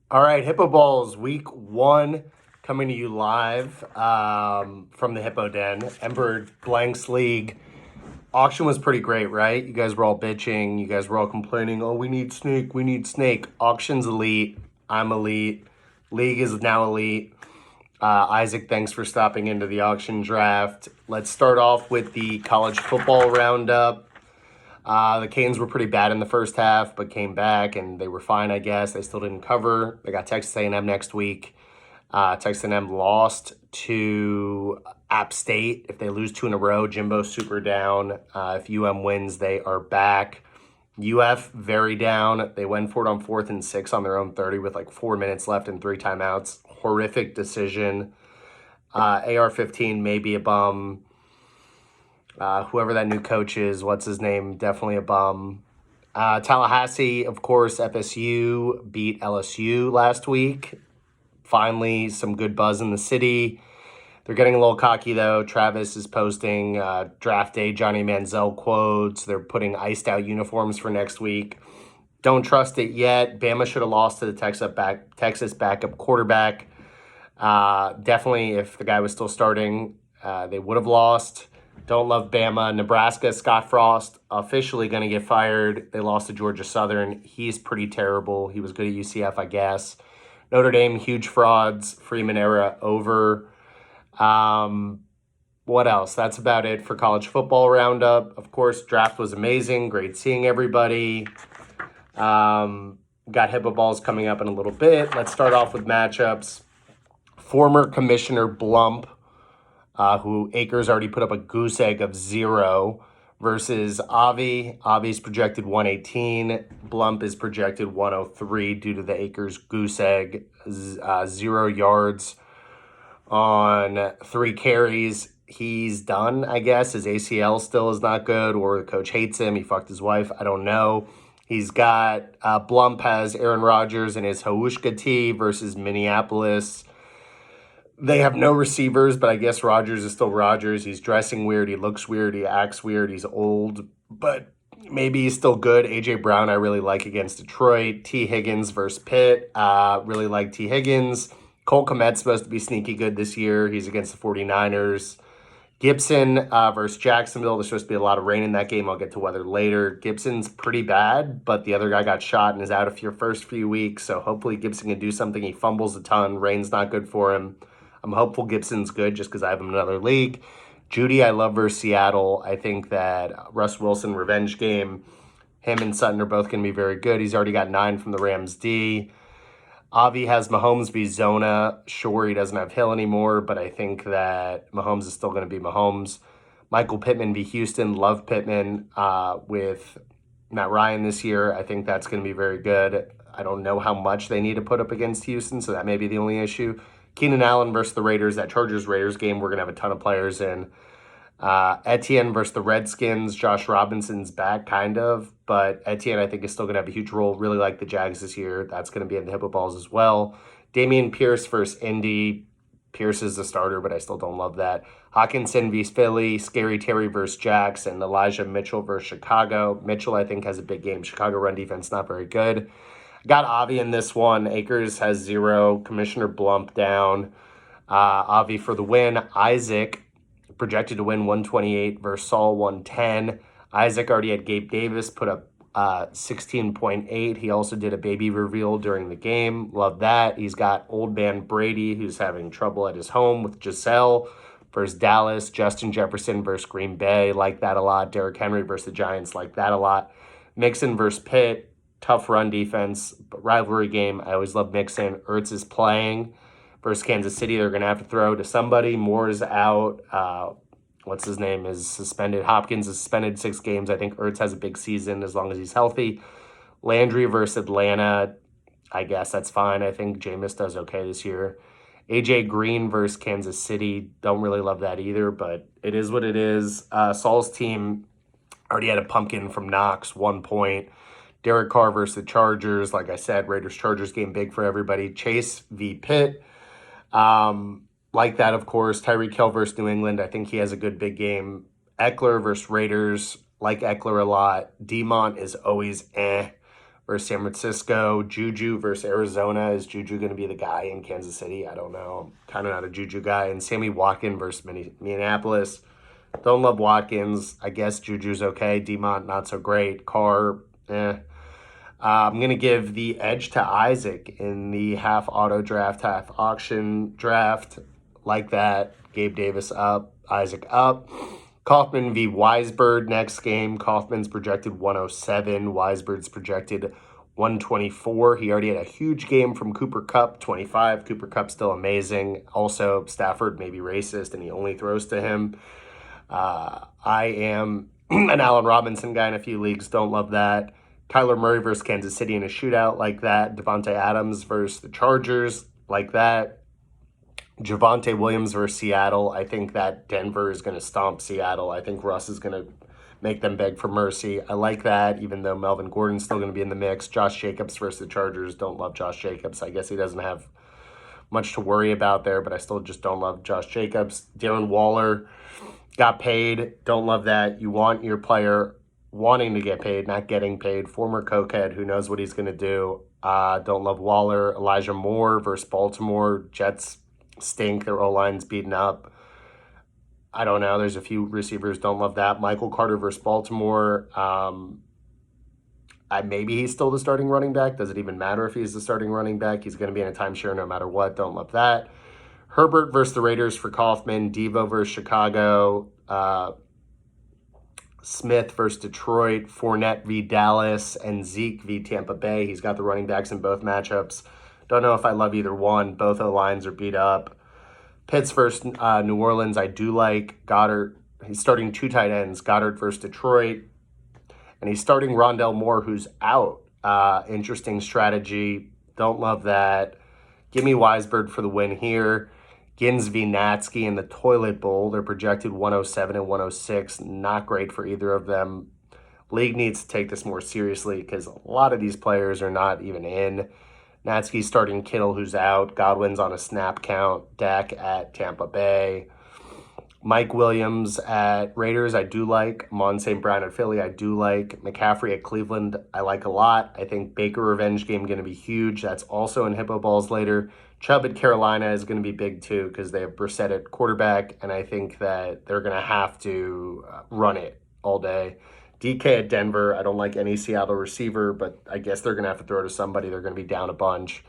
All right, Hippo Balls, week one, coming to you live from the Hippo Den. Ember Blanks League. Auction was pretty great, right? You guys were all bitching. You guys were all complaining, oh, we need Snake, we need Snake. Auction's elite. I'm elite. League is now elite. Isaac, thanks for stopping into the auction draft. Let's start off with the college football roundup. The Canes were pretty bad in the first half, but came back and they were fine, I guess. They still didn't cover. They got Texas A&M next week. Texas A&M lost to App State. If they lose two in a row, Jimbo's super down. If wins, they are back. UF very down. They went for it on 4th and 6 on their own 30 with like 4 minutes left and 3 timeouts. Horrific decision. AR-15 may be a bum. Whoever that new coach is, what's his name? Definitely a bum. Tallahassee, of course, FSU beat LSU last week. Finally, some good buzz in the city. They're getting a little cocky, though. Travis is posting draft day Johnny Manziel quotes. They're putting iced out uniforms for next week. Don't trust it yet. Bama should have lost to the Texas backup quarterback. Definitely, if the guy was still starting, they would have lost. Don't love Bama. Nebraska, Scott Frost, officially going to get fired. They lost to Georgia Southern. He's pretty terrible. He was good at UCF, I guess. Notre Dame, huge frauds. Freeman era over. What else? That's about it for college football roundup. Of course, draft was amazing. Great seeing everybody. Got Hippo Balls coming up in a little bit. Let's start off with matchups. Former Commissioner Blump, who Akers already put up a goose egg of 0, versus Avi. Avi's projected 118. Blump is projected 103 due to the Akers goose egg. 0 yards on 3 carries. He's done, I guess. His ACL still is not good, or the coach hates him. He fucked his wife. I don't know. He's got Blump has Aaron Rodgers in his Hauschka tee versus Minneapolis. They have no receivers, but I guess Rodgers is still Rodgers. He's dressing weird. He looks weird. He acts weird. He's old, but maybe he's still good. A.J. Brown I really like against Detroit. T. Higgins versus Pitt. Really like T. Higgins. Cole Kmet's supposed to be sneaky good this year. He's against the 49ers. Gibson versus Jacksonville. There's supposed to be a lot of rain in that game. I'll get to weather later. Gibson's pretty bad, but the other guy got shot and is out of your first few weeks, so hopefully Gibson can do something. He fumbles a ton. Rain's not good for him. I'm hopeful Gibson's good just because I have him in another league. Judy, I love versus Seattle. I think that Russ Wilson revenge game, him and Sutton are both going to be very good. He's already got 9 from the Rams D. Avi has Mahomes v. Zona. Sure, he doesn't have Hill anymore, but I think that Mahomes is still going to be Mahomes. Michael Pittman v. Houston. Love Pittman with Matt Ryan this year. I think that's going to be very good. I don't know how much they need to put up against Houston, so that may be the only issue. Keenan Allen versus the Raiders. That Chargers-Raiders game, we're going to have a ton of players in. Etienne versus the Redskins. Josh Robinson's back, kind of. But Etienne, I think, is still going to have a huge role. Really like the Jags this year. That's going to be in the Hippo Balls as well. Damian Pierce versus Indy. Pierce is the starter, but I still don't love that. Hawkinson v. Philly. Scary Terry versus Jax. And Elijah Mitchell versus Chicago. Mitchell, I think, has a big game. Chicago run defense, not very good. Got Avi in this one. Akers has 0. Commissioner Blump down. Avi for the win. Isaac projected to win 128 versus Saul 110. Isaac already had Gabe Davis put up 16.8. He also did a baby reveal during the game. Love that. He's got old man Brady, who's having trouble at his home with Giselle versus Dallas. Justin Jefferson versus Green Bay. Like that a lot. Derrick Henry versus the Giants. Like that a lot. Mixon versus Pitt. Tough run defense, but rivalry game. I always love Mixon. Ertz is playing versus Kansas City. They're going to have to throw to somebody. Moore is out. What's his name is suspended. Hopkins is suspended 6 games. I think Ertz has a big season as long as he's healthy. Landry versus Atlanta. I guess that's fine. I think Jameis does okay this year. AJ Green versus Kansas City. Don't really love that either, but it is what it is. Saul's team already had a pumpkin from Knox, 1 point. Derek Carr versus the Chargers. Like I said, Raiders-Chargers game big for everybody. Chase v. Pitt. Like that, of course. Tyreek Hill versus New England. I think he has a good big game. Eckler versus Raiders. Like Eckler a lot. Demont is always versus San Francisco. Juju versus Arizona. Is Juju going to be the guy in Kansas City? I don't know. I'm kind of not a Juju guy. And Sammy Watkins versus Minneapolis. Don't love Watkins. I guess Juju's okay. Demont, not so great. Carr, eh. I'm going to give the edge to Isaac in the half auto draft, half auction draft. Like that. Gabe Davis up, Isaac up. Kaufman v. Weisberg next game. Kaufman's projected 107. Weisberg's projected 124. He already had a huge game from Cooper Kupp, 25. Cooper Kupp's still amazing. Also, Stafford may be racist, and he only throws to him. I am an Allen Robinson guy in a few leagues. Don't love that. Kyler Murray versus Kansas City in a shootout like that. Devontae Adams versus the Chargers like that. Javonte Williams versus Seattle. I think that Denver is going to stomp Seattle. I think Russ is going to make them beg for mercy. I like that, even though Melvin Gordon's still going to be in the mix. Josh Jacobs versus the Chargers. Don't love Josh Jacobs. I guess he doesn't have much to worry about there, but I still just don't love Josh Jacobs. Darren Waller got paid. Don't love that. You want your player wanting to get paid, not getting paid. Former cokehead, who knows what he's going to do. Don't love Waller. Elijah Moore versus Baltimore. Jets stink. Their O-line's beaten up. I don't know. There's a few receivers. Don't love that. Michael Carter versus Baltimore. Maybe he's still the starting running back. Does it even matter if he's the starting running back? He's going to be in a timeshare no matter what. Don't love that. Herbert versus the Raiders for Kaufman. Devo versus Chicago. Smith versus Detroit. Fournette v. Dallas. And Zeke v. Tampa Bay. He's got the running backs in both matchups. Don't know if I love either one. Both of the lines are beat up. Pitts versus New Orleans, I do like. Goddard, he's starting two tight ends. Goddard versus Detroit. And he's starting Rondell Moore, who's out. Interesting strategy. Don't love that. Give me Weisberg for the win here. Gins v. Natsky in the Toilet Bowl. They're projected 107 and 106. Not great for either of them. League needs to take this more seriously because a lot of these players are not even in. Natsky starting Kittle, who's out. Godwin's on a snap count. Dak at Tampa Bay. Mike Williams at Raiders, I do like. Amon St. Brown at Philly, I do like. McCaffrey at Cleveland, I like a lot. I think Baker revenge game going to be huge. That's also in Hippo Balls later. Chubb at Carolina is going to be big too because they have Brissett at quarterback, and I think that they're going to have to run it all day. DK at Denver, I don't like any Seattle receiver, but I guess they're going to have to throw to somebody. They're going to be down a bunch.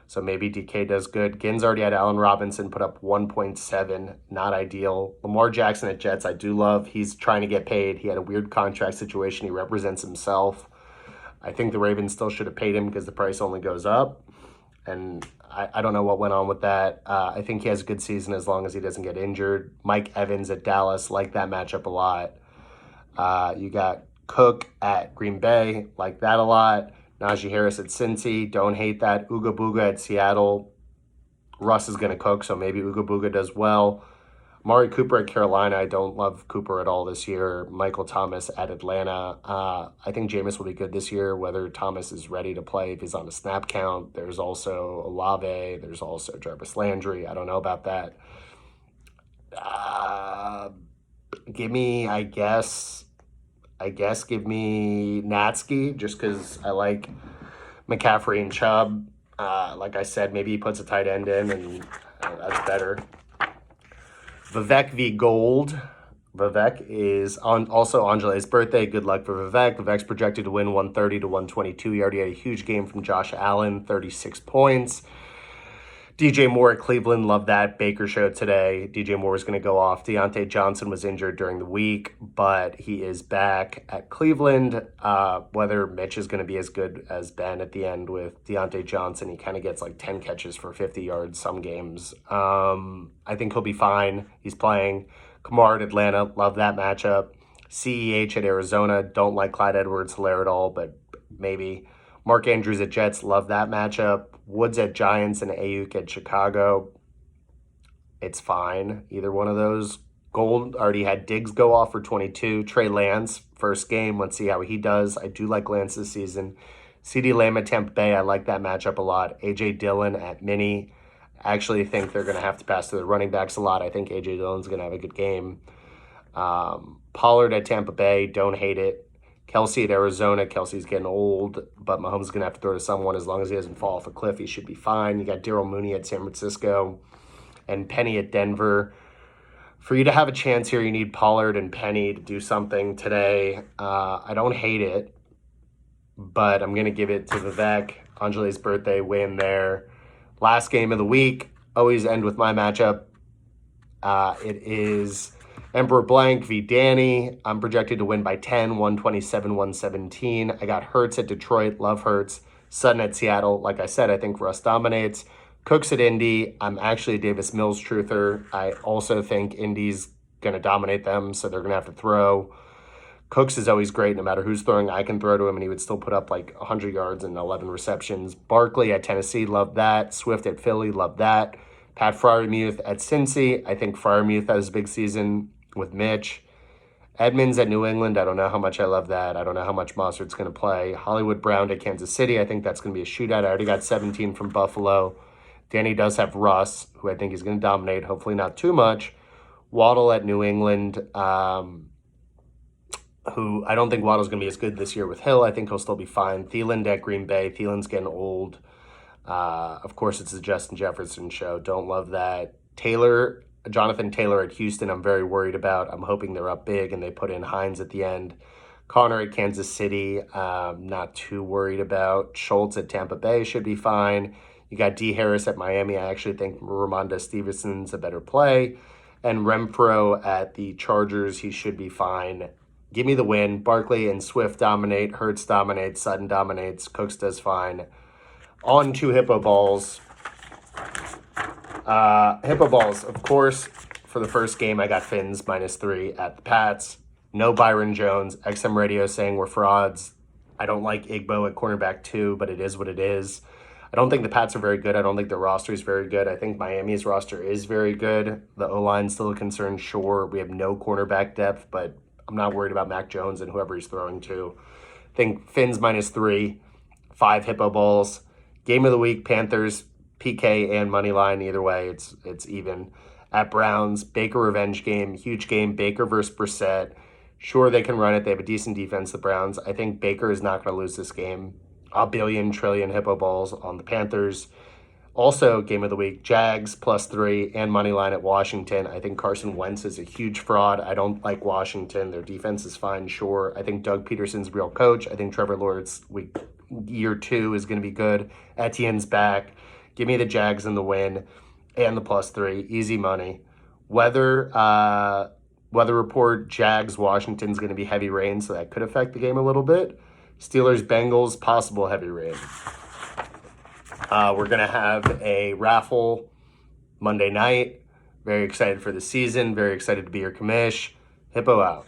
So maybe DK does good. Gins already had Allen Robinson put up 1.7. Not ideal. Lamar Jackson at Jets, I do love. He's trying to get paid. He had a weird contract situation. He represents himself. I think the Ravens still should have paid him because the price only goes up. And I don't know what went on with that. I think he has a good season as long as he doesn't get injured. Mike Evans at Dallas, like that matchup a lot. You got Cook at Green Bay, like that a lot. Najee Harris at Cincy, don't hate that. Ooga Booga at Seattle. Russ is going to cook, so maybe Ooga Booga does well. Amari Cooper at Carolina, I don't love Cooper at all this year. Michael Thomas at Atlanta. I think Jameis will be good this year, whether Thomas is ready to play, if he's on a snap count. There's also Olave. There's also Jarvis Landry. I don't know about that. Give me, I guess give me Natsky just because I like McCaffrey and Chubb. Like I said, maybe he puts a tight end in and that's better. Vivek v. Gold. Vivek is also Angele's birthday. Good luck for Vivek. Vivek's projected to win 130 to 122. He already had a huge game from Josh Allen, 36 points. DJ Moore at Cleveland, love that. Baker showed today. DJ Moore was going to go off. Deontay Johnson was injured during the week, but he is back at Cleveland. Whether Mitch is going to be as good as Ben at the end with Deontay Johnson, he kind of gets like 10 catches for 50 yards some games. I think he'll be fine. He's playing. Kamara at Atlanta, love that matchup. CEH at Arizona, don't like Clyde Edwards-Helaire at all, but maybe. Mark Andrews at Jets, love that matchup. Woods at Giants and Ayuk at Chicago. It's fine, either one of those. Gold already had Diggs go off for 22. Trey Lance, first game. Let's see how he does. I do like Lance this season. CeeDee Lamb at Tampa Bay, I like that matchup a lot. A.J. Dillon at Mini. I actually think they're going to have to pass to the running backs a lot. I think A.J. Dillon's going to have a good game. Pollard at Tampa Bay, don't hate it. Kelsey at Arizona. Kelsey's getting old, but Mahomes is going to have to throw to someone. As long as he doesn't fall off a cliff, he should be fine. You got Daryl Mooney at San Francisco and Penny at Denver. For you to have a chance here, you need Pollard and Penny to do something today. I don't hate it, but I'm going to give it to Vivek. Anjali's birthday win there. Last game of the week. Always end with my matchup. It is Emperor Blank v. Danny. I'm projected to win by 10, 127-117. I got Hurts at Detroit. Love Hurts. Sutton at Seattle. Like I said, I think Russ dominates. Cooks at Indy. I'm actually a Davis Mills truther. I also think Indy's going to dominate them, so they're going to have to throw. Cooks is always great. No matter who's throwing, I can throw to him, and he would still put up like 100 yards and 11 receptions. Barkley at Tennessee, love that. Swift at Philly, love that. Pat Freiermuth at Cincy. I think Freiermuth has a big season with Mitch. Edmonds at New England. I don't know how much I love that. I don't know how much Mostard's going to play. Hollywood Brown at Kansas City. I think that's going to be a shootout. I already got 17 from Buffalo. Danny does have Russ, who I think is going to dominate. Hopefully not too much. Waddle at New England. Who I don't think Waddle's going to be as good this year with Hill. I think he'll still be fine. Thielen at Green Bay. Thielen's getting old. Of course, it's the Justin Jefferson show. Don't love that. Jonathan Taylor at Houston, I'm very worried about. I'm hoping they're up big and they put in Hines at the end. Connor at Kansas City, not too worried about. Schultz at Tampa Bay should be fine. You got D. Harris at Miami. I actually think Ramondre Stevenson's a better play. And Renfro at the Chargers, he should be fine. Give me the win. Barkley and Swift dominate. Hurts dominates. Sutton dominates. Cooks does fine. On to Hippo Balls. Hippo Balls, of course, for the first game, I got Fins -3 at the Pats. No Byron Jones. XM Radio saying we're frauds. I don't like Igbo at cornerback 2, but it is what it is. I don't think the Pats are very good. I don't think their roster is very good. I think Miami's roster is very good. The O-line's still a concern, sure. We have no cornerback depth, but I'm not worried about Mac Jones and whoever he's throwing to. I think Fins -3, 5 Hippo Balls. Game of the week, Panthers, PK and money line. Either way, it's even. At Browns, Baker revenge game, huge game. Baker versus Brissett. Sure, they can run it. They have a decent defense, the Browns. I think Baker is not going to lose this game. A billion trillion Hippo Balls on the Panthers. Also, game of the week, Jags +3 and money line at Washington. I think Carson Wentz is a huge fraud. I don't like Washington. Their defense is fine, sure. I think Doug Peterson's a real coach. I think Trevor Lawrence year 2 is going to be good. Etienne's back. Give me the Jags in the win and the +3. Easy money. Weather report, Jags, Washington's going to be heavy rain, so that could affect the game a little bit. Steelers, Bengals, possible heavy rain. We're going to have a raffle Monday night. Very excited for the season. Very excited to be your commish. Hippo out.